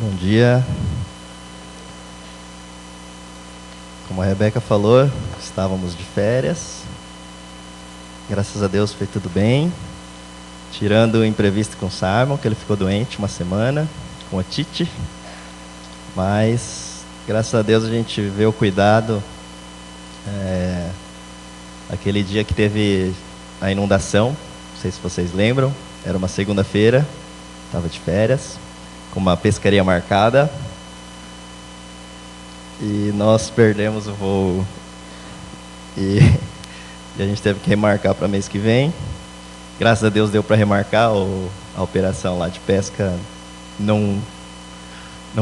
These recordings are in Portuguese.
Bom dia. Como a Rebeca falou, estávamos de férias. Graças a Deus foi tudo bem. Tirando o imprevisto com o Simon, que ele ficou doente uma semana, com a Tite. Mas, graças a Deus, a gente vê o cuidado. Aquele dia que teve a inundação, não sei se vocês lembram, era uma segunda-feira, estava de férias, com uma pescaria marcada. E nós perdemos o voo. E a gente teve que remarcar para mês que vem. Graças a Deus deu para remarcar. A operação lá de pesca não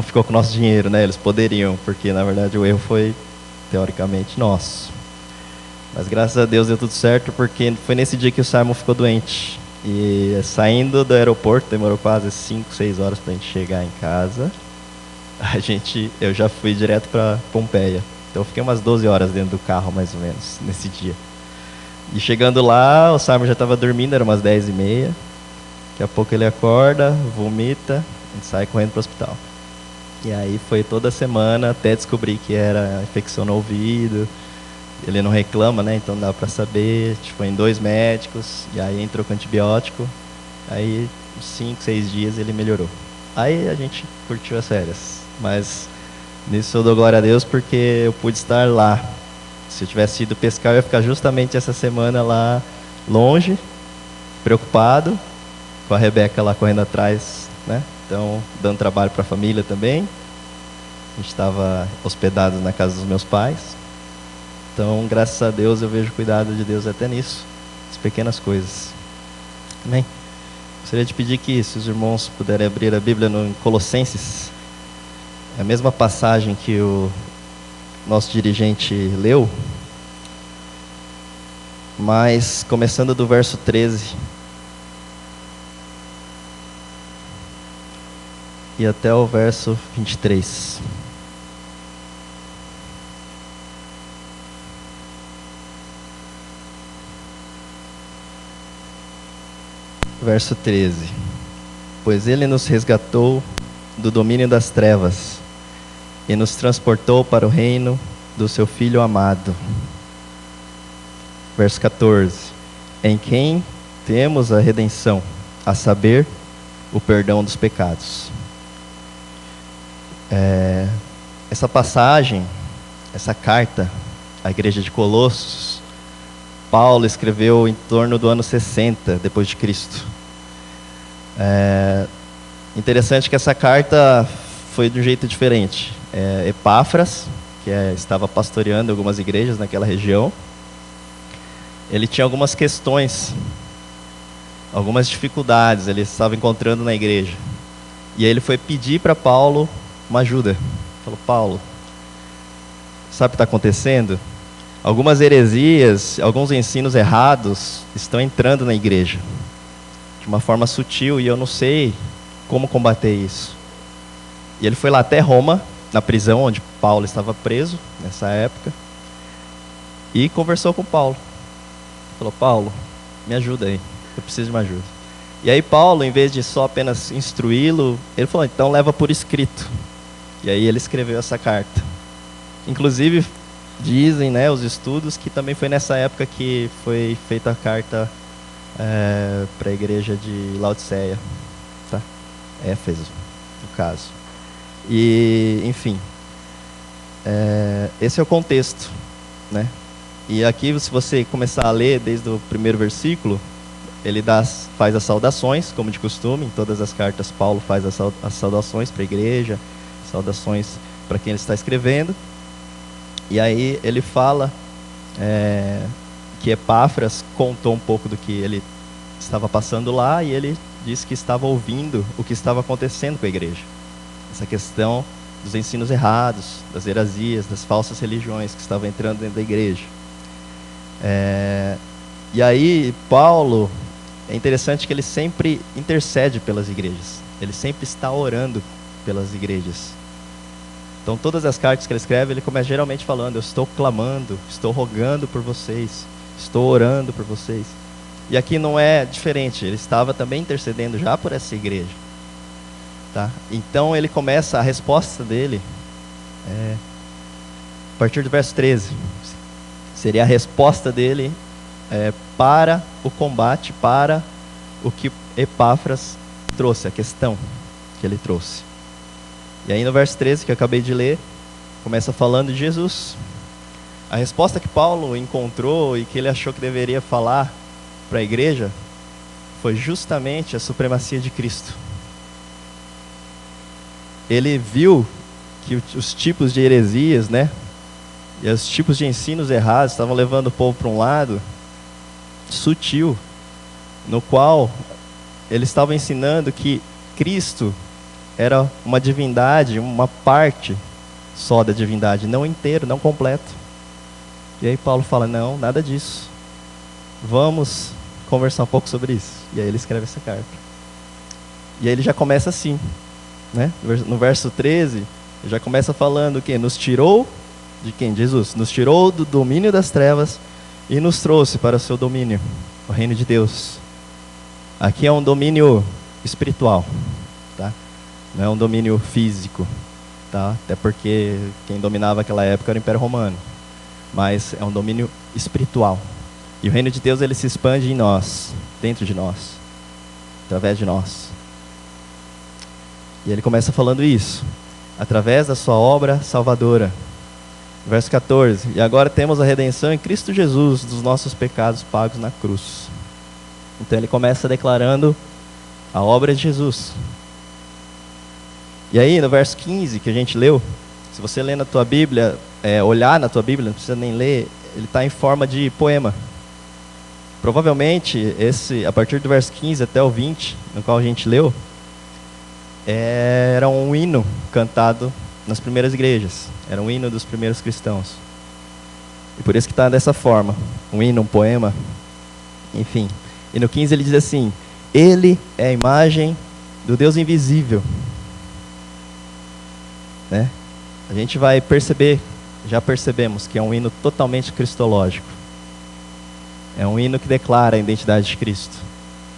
ficou com o nosso dinheiro, né? Eles poderiam, porque na verdade o erro foi teoricamente nosso. Mas graças a Deus deu tudo certo, porque foi nesse dia que o Simon ficou doente. E saindo do aeroporto, demorou quase 5, 6 horas para a gente chegar em casa. Eu já fui direto para Pompeia. Então eu fiquei umas 12 horas dentro do carro, mais ou menos, nesse dia. E chegando lá, o Simon já estava dormindo, era umas 10h30. Daqui a pouco ele acorda, vomita, a gente sai correndo para o hospital. E aí foi toda semana até descobrir que era infecção no ouvido. Ele não reclama, né? Então dá para saber. Foi em 2 médicos, e aí entrou com antibiótico. Aí, uns 5, 6 dias ele melhorou. Aí a gente curtiu as férias. Mas nisso eu dou glória a Deus porque eu pude estar lá. Se eu tivesse ido pescar, eu ia ficar justamente essa semana lá longe, preocupado, com a Rebeca lá correndo atrás, né? Então, dando trabalho para a família também. A gente estava hospedado na casa dos meus pais. Então, graças a Deus, eu vejo o cuidado de Deus até nisso, as pequenas coisas. Amém? Gostaria de pedir que, se os irmãos puderem abrir a Bíblia no Colossenses, é a mesma passagem que o nosso dirigente leu, mas começando do verso 13 e até o verso 23. Verso 13. Pois ele nos resgatou do domínio das trevas e nos transportou para o reino do seu Filho amado. Verso 14. Em quem temos a redenção, a saber, o perdão dos pecados. Essa passagem, essa carta à igreja de Colossos, Paulo escreveu em torno do ano 60 depois de Cristo. Interessante que essa carta foi de um jeito diferente. Epáfras, que estava pastoreando algumas igrejas naquela região, ele tinha algumas questões, algumas dificuldades, ele estava encontrando na igreja. E aí ele foi pedir para Paulo uma ajuda. Falou: Paulo, sabe o que está acontecendo? Algumas heresias, alguns ensinos errados estão entrando na igreja de uma forma sutil e eu não sei como combater isso. E ele foi lá até Roma, na prisão onde Paulo estava preso nessa época, e conversou com Paulo. Falou: Paulo, me ajuda aí, eu preciso de uma ajuda. E aí Paulo, em vez de só apenas instruí-lo, ele falou: então leva por escrito. E aí ele escreveu essa carta. Inclusive, dizem, né, os estudos, que também foi nessa época que foi feita a carta para a igreja de Laodiceia, tá? Éfeso, no caso. E, enfim, esse é o contexto, né? E aqui, se você começar a ler desde o primeiro versículo, ele faz as saudações, como de costume. Em todas as cartas, Paulo faz as saudações para a igreja, saudações para quem ele está escrevendo. E aí ele fala que Epáfras contou um pouco do que ele estava passando lá, e ele disse que estava ouvindo o que estava acontecendo com a igreja. Essa questão dos ensinos errados, das heresias, das falsas religiões que estavam entrando dentro da igreja. E aí Paulo, é interessante que ele sempre intercede pelas igrejas. Ele sempre está orando pelas igrejas. Então todas as cartas que ele escreve, ele começa geralmente falando: eu estou clamando, estou rogando por vocês, estou orando por vocês. E aqui não é diferente, ele estava também intercedendo já por essa igreja. Tá? Então ele começa, a resposta dele, a partir do verso 13, seria a resposta dele para o combate, para o que Epáfras trouxe, a questão que ele trouxe. E aí no verso 13, que eu acabei de ler, começa falando de Jesus. A resposta que Paulo encontrou e que ele achou que deveria falar para a igreja foi justamente a supremacia de Cristo. Ele viu que os tipos de heresias, né, e os tipos de ensinos errados estavam levando o povo para um lado sutil, no qual eles estavam ensinando que Cristo era uma divindade, uma parte só da divindade, não inteiro, não completo. E aí Paulo fala, não, nada disso. Vamos conversar um pouco sobre isso. E aí ele escreve essa carta. E aí ele já começa assim, né? No verso 13, ele já começa falando que nos tirou de quem? Jesus. Nos tirou do domínio das trevas e nos trouxe para o seu domínio, o reino de Deus. Aqui é um domínio espiritual, tá? Não é um domínio físico, tá? Até porque quem dominava aquela época era o Império Romano. Mas é um domínio espiritual. E o reino de Deus, ele se expande em nós, dentro de nós, através de nós. E ele começa falando isso, através da sua obra salvadora. Verso 14, e agora temos a redenção em Cristo Jesus dos nossos pecados pagos na cruz. Então ele começa declarando a obra de Jesus. E aí no verso 15 que a gente leu, se você ler na tua Bíblia, olhar na tua Bíblia, não precisa nem ler, ele está em forma de poema. Provavelmente, a partir do verso 15 até o 20, no qual a gente leu, era um hino cantado nas primeiras igrejas. Era um hino dos primeiros cristãos. E por isso que está dessa forma. Um hino, um poema, enfim. E no 15 ele diz assim, ele é a imagem do Deus invisível. Né? A gente vai perceber, já percebemos que é um hino totalmente cristológico. É um hino que declara a identidade de Cristo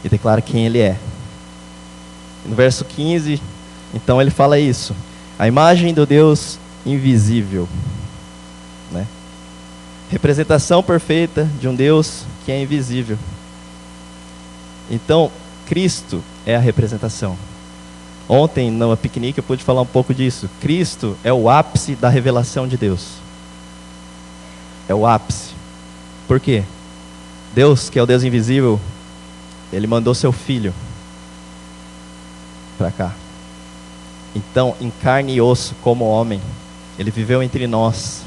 e declara quem Ele é. No verso 15, então ele fala isso. A imagem do Deus invisível. Né? Representação perfeita de um Deus que é invisível. Então, Cristo é a representação. Ontem, no piquenique, eu pude falar um pouco disso. Cristo é o ápice da revelação de Deus. É o ápice. Por quê? Deus, que é o Deus invisível, Ele mandou seu Filho para cá. Então, em carne e osso, como homem, Ele viveu entre nós.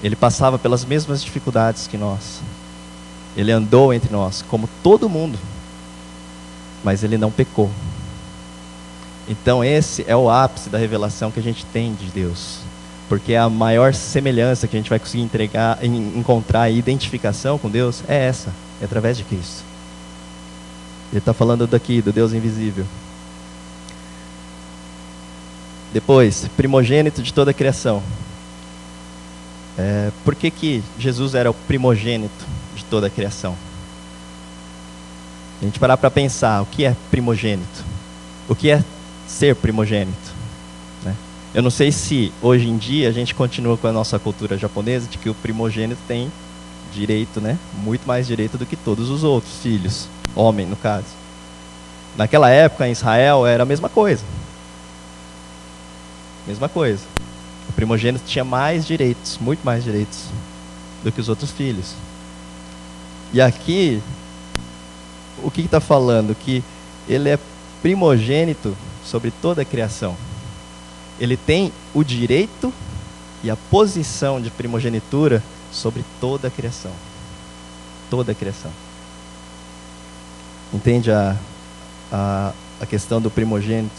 Ele passava pelas mesmas dificuldades que nós. Ele andou entre nós, como todo mundo. Mas Ele não pecou. Então esse é o ápice da revelação que a gente tem de Deus. Porque a maior semelhança que a gente vai conseguir encontrar e identificação com Deus é essa, é através de Cristo. Ele está falando daqui, do Deus invisível. Depois, primogênito de toda a criação. Por que Jesus era o primogênito de toda a criação? A gente parar para pensar, o que é primogênito? O que é ser primogênito? Né? Eu não sei se hoje em dia a gente continua com a nossa cultura japonesa de que o primogênito tem direito, né? Muito mais direito do que todos os outros filhos, homem no caso. Naquela época em Israel era a mesma coisa. Mesma coisa. O primogênito tinha mais direitos, muito mais direitos do que os outros filhos. E aqui, o que está falando? Que ele é primogênito sobre toda a criação. Ele tem o direito e a posição de primogenitura sobre toda a criação. Toda a criação. Entende a questão do primogênito?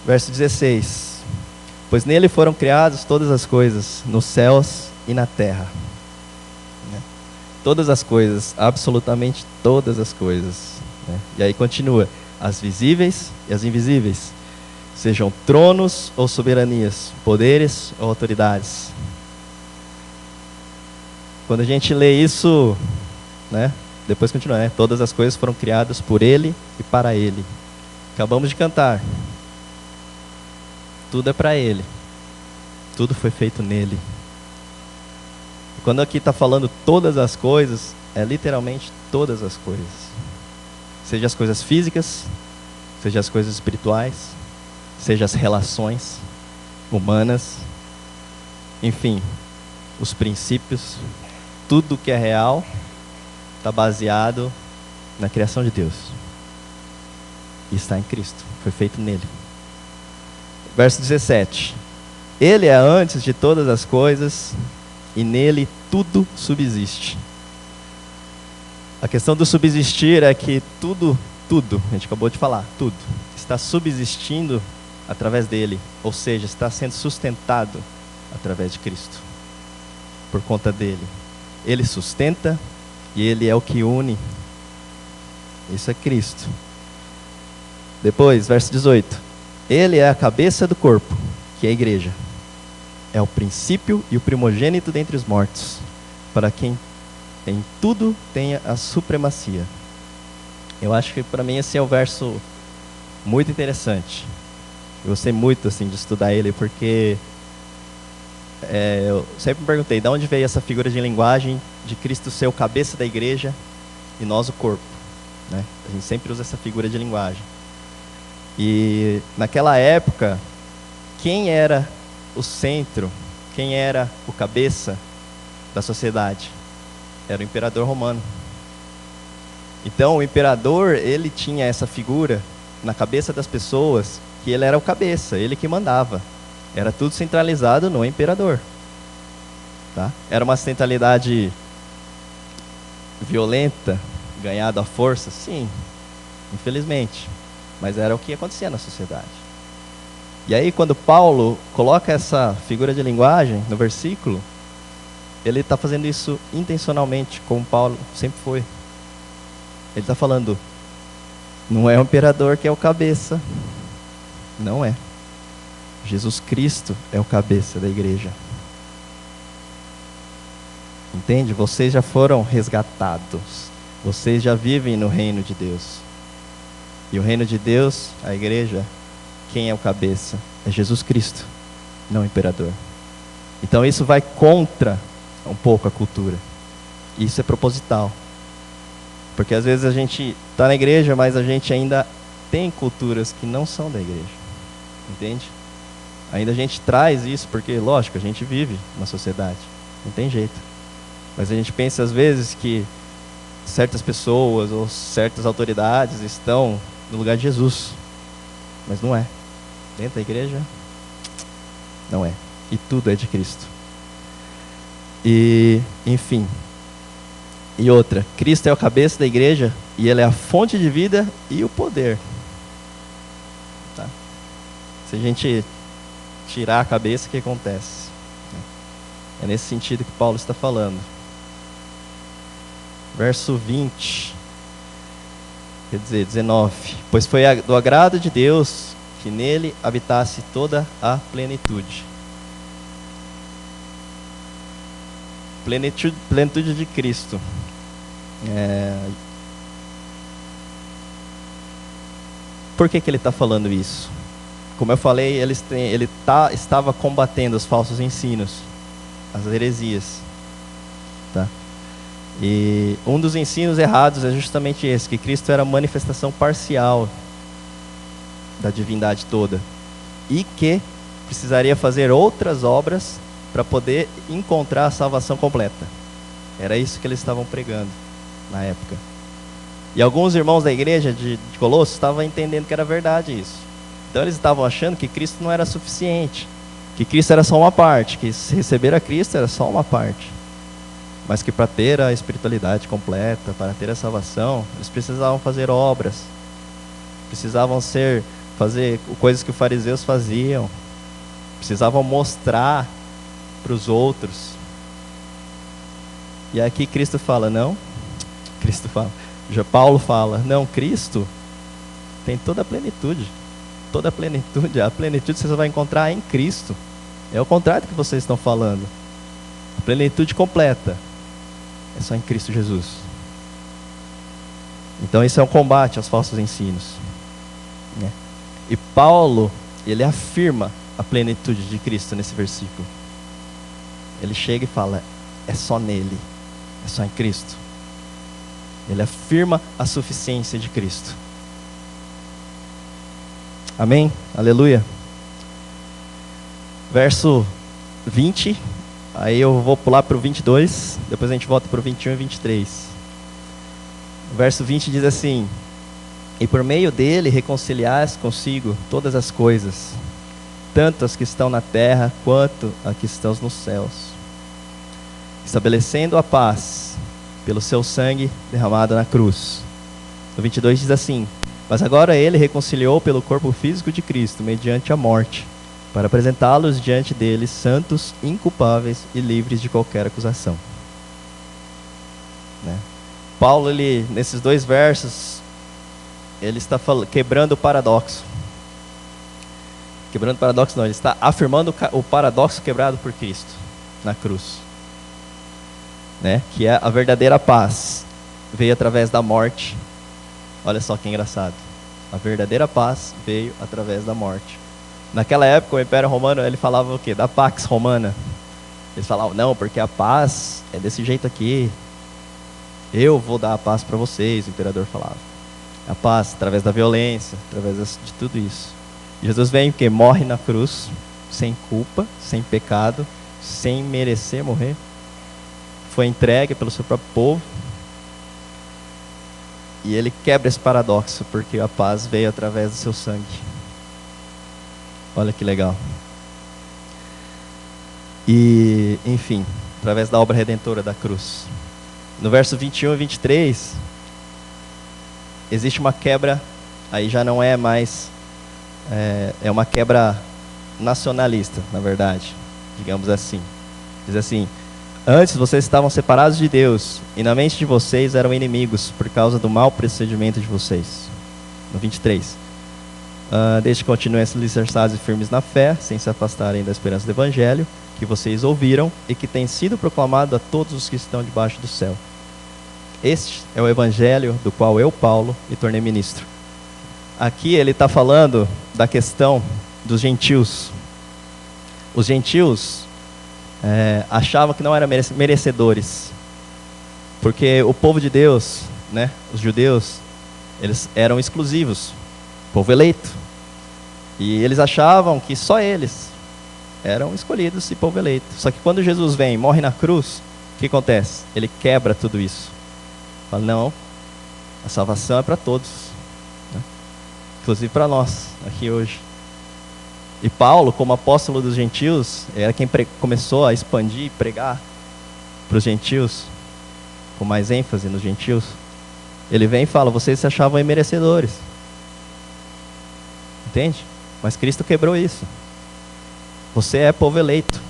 Verso 16. Pois nele foram criadas todas as coisas, nos céus e na terra. Né? Todas as coisas, absolutamente todas as coisas. Né? E aí continua. As visíveis e as invisíveis, sejam tronos ou soberanias, poderes ou autoridades. Quando a gente lê isso, né, depois continua, né, todas as coisas foram criadas por Ele e para Ele. Acabamos de cantar. Tudo é para Ele. Tudo foi feito nele. E quando aqui está falando todas as coisas, é literalmente todas as coisas. Seja as coisas físicas, seja as coisas espirituais, seja as relações humanas, enfim, os princípios, tudo que é real está baseado na criação de Deus. E está em Cristo, foi feito nele. Verso 17. Ele é antes de todas as coisas e nele tudo subsiste. A questão do subsistir é que tudo, a gente acabou de falar, tudo, está subsistindo através dele, ou seja, está sendo sustentado através de Cristo, por conta dele. Ele sustenta e ele é o que une. Isso é Cristo. Depois, verso 18. Ele é a cabeça do corpo, que é a igreja. É o princípio e o primogênito dentre os mortos, para quem em tudo tenha a supremacia. Eu acho que para mim esse é um verso muito interessante. Eu gostei muito assim, de estudar ele, porque eu sempre me perguntei de onde veio essa figura de linguagem de Cristo ser o cabeça da igreja e nós o corpo, né? A gente sempre usa essa figura de linguagem. E naquela época, quem era o centro, quem era o cabeça da sociedade? Era o imperador romano. Então o imperador, ele tinha essa figura na cabeça das pessoas, que ele era o cabeça, ele que mandava. Era tudo centralizado no imperador, tá? Era uma centralidade violenta, ganhada à força? Sim, infelizmente. Mas era o que acontecia na sociedade. E aí quando Paulo coloca essa figura de linguagem no versículo, ele está fazendo isso intencionalmente, como Paulo sempre foi. Ele está falando, não é o imperador que é o cabeça. Não é. Jesus Cristo é o cabeça da igreja. Entende? Vocês já foram resgatados. Vocês já vivem no reino de Deus. E o reino de Deus, a igreja, quem é o cabeça? É Jesus Cristo, não o imperador. Então isso vai contra um pouco a cultura. Isso é proposital. Porque às vezes a gente está na igreja, mas a gente ainda tem culturas que não são da igreja. Entende? Ainda a gente traz isso, porque lógico, a gente vive na sociedade. Não tem jeito. Mas a gente pensa às vezes que certas pessoas ou certas autoridades estão no lugar de Jesus. Mas não é. Dentro da igreja, não é. E tudo é de Cristo. E, enfim. E outra, Cristo é o cabeça da igreja e Ele é a fonte de vida e o poder. Tá? Se a gente tirar a cabeça, o que acontece? É nesse sentido que Paulo está falando. Verso 20, quer dizer, 19. Pois foi do agrado de Deus que nele habitasse toda a plenitude. Plenitude de Cristo. Por que ele está falando isso? Como eu falei, ele estava combatendo os falsos ensinos, as heresias. Tá? E um dos ensinos errados é justamente esse, que Cristo era a manifestação parcial da divindade toda. E que precisaria fazer outras obras para poder encontrar a salvação completa. Era isso que eles estavam pregando na época. E alguns irmãos da igreja de Colossos estavam entendendo que era verdade isso. Então eles estavam achando que Cristo não era suficiente, que Cristo era só uma parte, que receber a Cristo era só uma parte. Mas que para ter a espiritualidade completa, para ter a salvação, eles precisavam fazer obras. Precisavam fazer coisas que os fariseus faziam. Precisavam mostrar para os outros. E aqui Cristo fala, não. Paulo fala, não, Cristo tem toda a plenitude. Toda a plenitude. A plenitude você só vai encontrar em Cristo. É o contrário do que vocês estão falando. A plenitude completa é só em Cristo Jesus. Então isso é um combate aos falsos ensinos, né? E Paulo, ele afirma a plenitude de Cristo nesse versículo. Ele chega e fala, é só nele, é só em Cristo. Ele afirma a suficiência de Cristo. Amém? Aleluia. Verso 20, aí eu vou pular para o 22, depois a gente volta para o 21 e 23. O verso 20 diz assim: e por meio dele reconciliaste consigo todas as coisas, tanto as que estão na terra quanto as que estão nos céus, estabelecendo a paz pelo seu sangue derramado na cruz. No 22 diz assim: mas agora ele reconciliou pelo corpo físico de Cristo, mediante a morte, para apresentá-los diante dele santos, inculpáveis e livres de qualquer acusação. Né? Paulo, ele, nesses dois versos, ele está quebrando o paradoxo. Quebrando o paradoxo não, ele está afirmando o paradoxo quebrado por Cristo na cruz. Né? Que é a verdadeira paz veio através da morte. Olha só que engraçado. A verdadeira paz veio através da morte. Naquela época, o Império Romano, ele falava o quê? Da Pax Romana. Eles falavam, não, porque a paz é desse jeito aqui. Eu vou dar a paz para vocês, o imperador falava. A paz através da violência, através de tudo isso. E Jesus vem porque morre na cruz, sem culpa, sem pecado, sem merecer morrer. Foi entregue pelo seu próprio povo. E ele quebra esse paradoxo, porque a paz veio através do seu sangue. Olha que legal. E, enfim, através da obra redentora da cruz. No verso 21 e 23, existe uma quebra, aí já não é mais, é uma quebra nacionalista, na verdade, digamos assim. Diz assim: antes vocês estavam separados de Deus, e na mente de vocês eram inimigos, por causa do mau procedimento de vocês. No 23. Desde que continuem alicerçados e firmes na fé, sem se afastarem da esperança do Evangelho, que vocês ouviram e que tem sido proclamado a todos os que estão debaixo do céu. Este é o Evangelho do qual eu, Paulo, me tornei ministro. Aqui ele está falando da questão dos gentios. Os gentios achavam que não eram merecedores, porque o povo de Deus, né, os judeus, eles eram exclusivos, povo eleito, e eles achavam que só eles eram escolhidos e povo eleito. Só que quando Jesus vem e morre na cruz, o que acontece? Ele quebra tudo isso. Fala, não, a salvação é para todos, né? Inclusive para nós, aqui hoje. E Paulo, como apóstolo dos gentios, era quem começou a expandir e pregar para os gentios, com mais ênfase nos gentios. Ele vem e fala, vocês se achavam imerecedores. Entende? Mas Cristo quebrou isso. Você é povo eleito,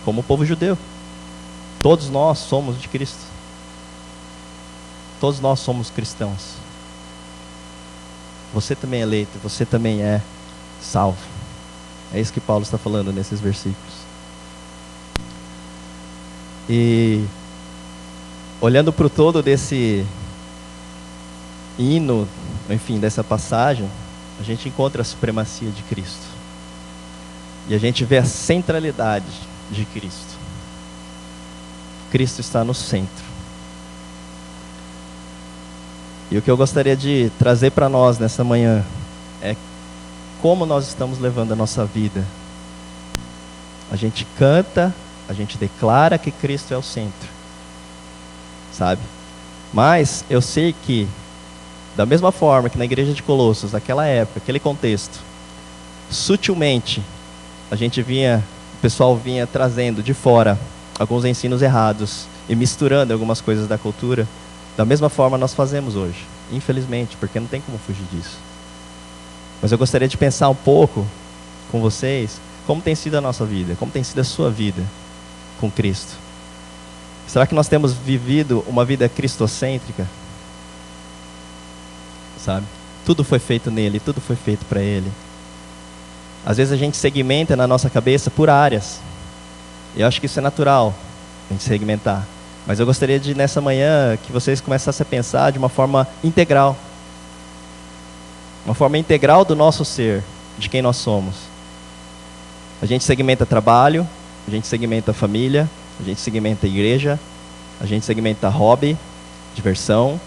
como o povo judeu. Todos nós somos de Cristo. Todos nós somos cristãos. Você também é eleito, você também é salvo. É isso que Paulo está falando nesses versículos. E olhando para o todo desse hino, enfim, dessa passagem, a gente encontra a supremacia de Cristo. E a gente vê a centralidade de Cristo. Cristo está no centro. E o que eu gostaria de trazer para nós nessa manhã é como nós estamos levando a nossa vida. A gente canta, a gente declara que Cristo é o centro, sabe? Mas eu sei que, da mesma forma que na igreja de Colossos, naquela época, aquele contexto, sutilmente, o pessoal vinha trazendo de fora alguns ensinos errados e misturando algumas coisas da cultura. Da mesma forma nós fazemos hoje, infelizmente, porque não tem como fugir disso. Mas eu gostaria de pensar um pouco com vocês como tem sido a nossa vida, como tem sido a sua vida com Cristo. Será que nós temos vivido uma vida cristocêntrica? Sabe? Tudo foi feito nele, tudo foi feito para ele. Às vezes a gente segmenta na nossa cabeça por áreas. E eu acho que isso é natural, a gente segmentar. Mas eu gostaria de, nessa manhã, que vocês começassem a pensar de uma forma integral. uma forma integral do nosso ser, de quem nós somos. A gente segmenta trabalho, a gente segmenta família, a gente segmenta igreja, a gente segmenta hobby, diversão,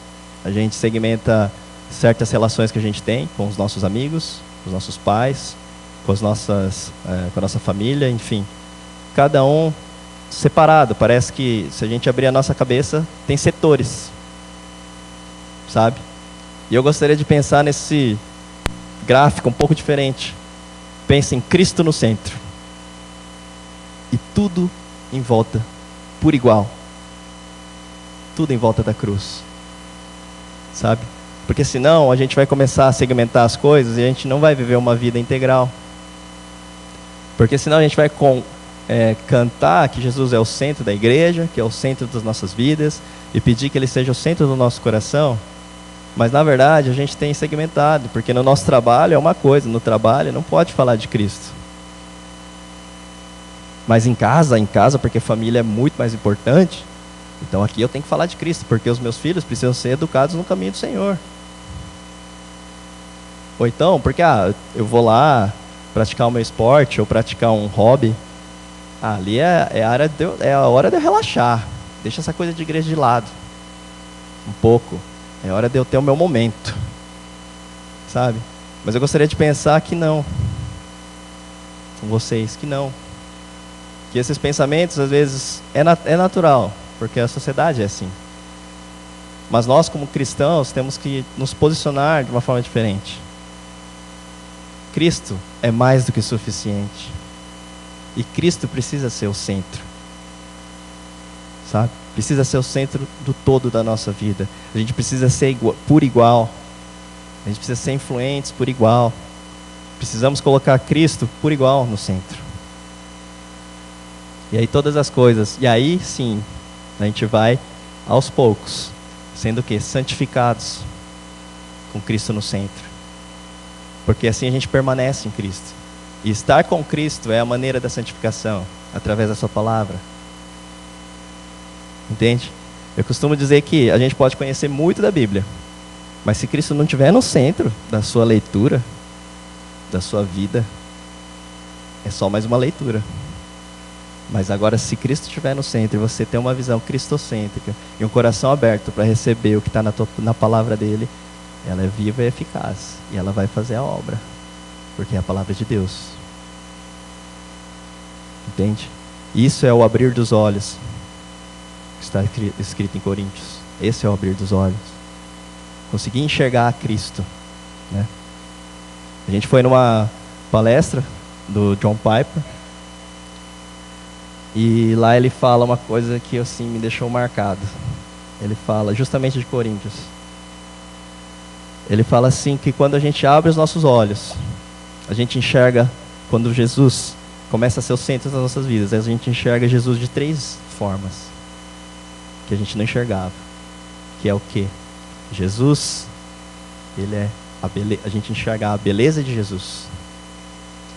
a gente segmenta certas relações que a gente tem com os nossos amigos, com os nossos pais, com a nossa família, enfim. Cada um separado. Parece que se a gente abrir a nossa cabeça, tem setores, sabe? E eu gostaria de pensar nesse gráfico um pouco diferente. Pense em Cristo no centro. E tudo em volta, por igual. Tudo em volta da cruz. Sabe? Porque senão a gente vai começar a segmentar as coisas e a gente não vai viver uma vida integral. Porque senão a gente vai cantar que Jesus é o centro da igreja, que é o centro das nossas vidas, e pedir que Ele seja o centro do nosso coração. Mas na verdade a gente tem segmentado, porque no nosso trabalho é uma coisa, no trabalho não pode falar de Cristo. Mas em casa, porque família é muito mais importante, então aqui eu tenho que falar de Cristo, porque os meus filhos precisam ser educados no caminho do Senhor. Ou então, porque eu vou lá praticar o meu esporte, ou praticar um hobby, ali é a hora de eu relaxar. Deixa essa coisa de igreja de lado, um pouco. É hora de eu ter o meu momento, sabe? Mas eu gostaria de pensar que não, com vocês, que não. Que esses pensamentos, às vezes, é natural, porque a sociedade é assim. Mas nós, como cristãos, temos que nos posicionar de uma forma diferente. Cristo é mais do que suficiente. E Cristo precisa ser o centro. Sabe? Precisa ser o centro do todo da nossa vida. A gente precisa ser por igual. A gente precisa ser influentes por igual. Precisamos colocar Cristo por igual no centro. E aí todas as coisas. E aí sim, a gente vai aos poucos, sendo o quê? Santificados com Cristo no centro. Porque assim a gente permanece em Cristo. E estar com Cristo é a maneira da santificação, através da sua palavra. Entende? Eu costumo dizer que a gente pode conhecer muito da Bíblia, mas se Cristo não estiver no centro da sua leitura, da sua vida, é só mais uma leitura. Mas agora, se Cristo estiver no centro e você tem uma visão cristocêntrica e um coração aberto para receber o que está na palavra dele, ela é viva e eficaz. E ela vai fazer a obra, porque é a palavra de Deus. Entende? Isso é o abrir dos olhos, que está escrito em Coríntios. Esse é o abrir dos olhos. Conseguir enxergar a Cristo, né? A gente foi numa palestra do John Piper, e lá ele fala uma coisa que assim me deixou marcado. Ele fala justamente de Coríntios. Ele fala assim que quando a gente abre os nossos olhos, a gente enxerga, quando Jesus começa a ser o centro das nossas vidas, a gente enxerga Jesus de 3 formas que a gente não enxergava. Que é o quê? Jesus, ele é a gente enxerga a beleza de Jesus.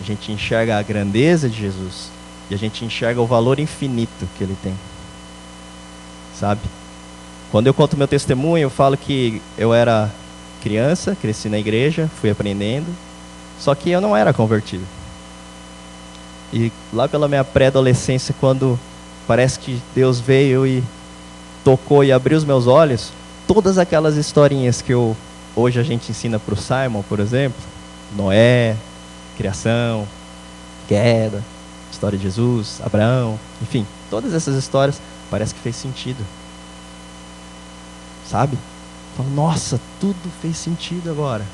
A gente enxerga a grandeza de Jesus. E a gente enxerga o valor infinito que ele tem. Sabe? Quando eu conto meu testemunho, eu falo que eu era criança, cresci na igreja, fui aprendendo, só que eu não era convertido. E lá pela minha pré-adolescência, quando parece que Deus veio e tocou e abriu os meus olhos, todas aquelas historinhas que hoje a gente ensina para o Simon, por exemplo, Noé, criação, queda, história de Jesus, Abraão, enfim, todas essas histórias parece que fez sentido. Sabe? Falo, nossa, tudo fez sentido agora.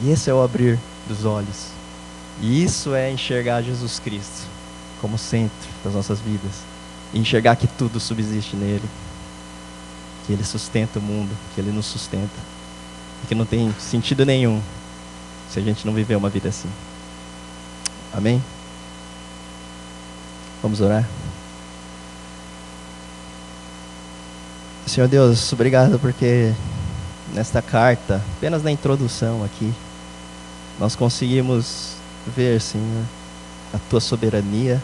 E esse é o abrir dos olhos. E isso é enxergar Jesus Cristo como centro das nossas vidas. E enxergar que tudo subsiste nele. Que ele sustenta o mundo, que ele nos sustenta. E que não tem sentido nenhum se a gente não viver uma vida assim. Amém? Vamos orar? Senhor Deus, obrigado porque nesta carta, apenas na introdução aqui, nós conseguimos ver, Senhor, a Tua soberania,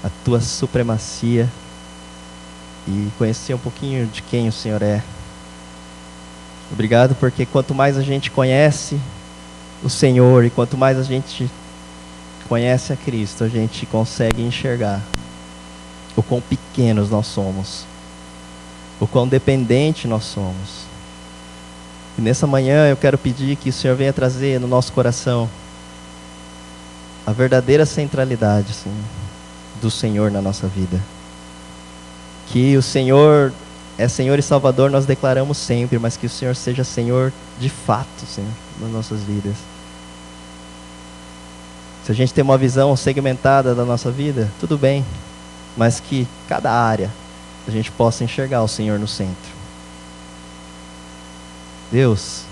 a Tua supremacia e conhecer um pouquinho de quem o Senhor é. Obrigado porque quanto mais a gente conhece o Senhor, e quanto mais a gente conhece a Cristo, a gente consegue enxergar o quão pequenos nós somos, o quão dependente nós somos. E nessa manhã eu quero pedir que o Senhor venha trazer no nosso coração a verdadeira centralidade, Senhor, do Senhor na nossa vida. Que o Senhor é Senhor e Salvador, nós declaramos sempre, mas que o Senhor seja Senhor de fato, Senhor, nas nossas vidas. Se a gente tem uma visão segmentada da nossa vida, tudo bem, mas que cada área a gente possa enxergar o Senhor no centro. Deus,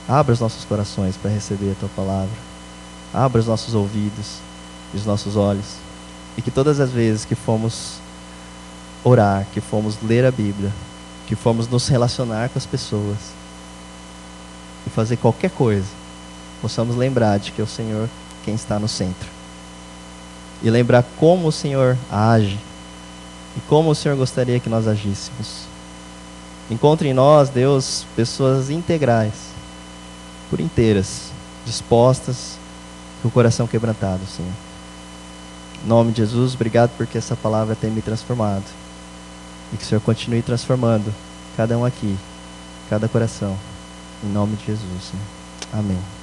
abra os nossos corações para receber a Tua palavra. Abra os nossos ouvidos e os nossos olhos. E que todas as vezes que fomos orar, que fomos ler a Bíblia, que fomos nos relacionar com as pessoas e fazer qualquer coisa, possamos lembrar de que é o Senhor quem está no centro. E lembrar como o Senhor age e como o Senhor gostaria que nós agíssemos. Encontre em nós, Deus, pessoas integrais, por inteiras, dispostas, com o coração quebrantado, Senhor. Em nome de Jesus, obrigado porque essa palavra tem me transformado. E que o Senhor continue transformando cada um aqui, cada coração. Em nome de Jesus, Senhor. Amém.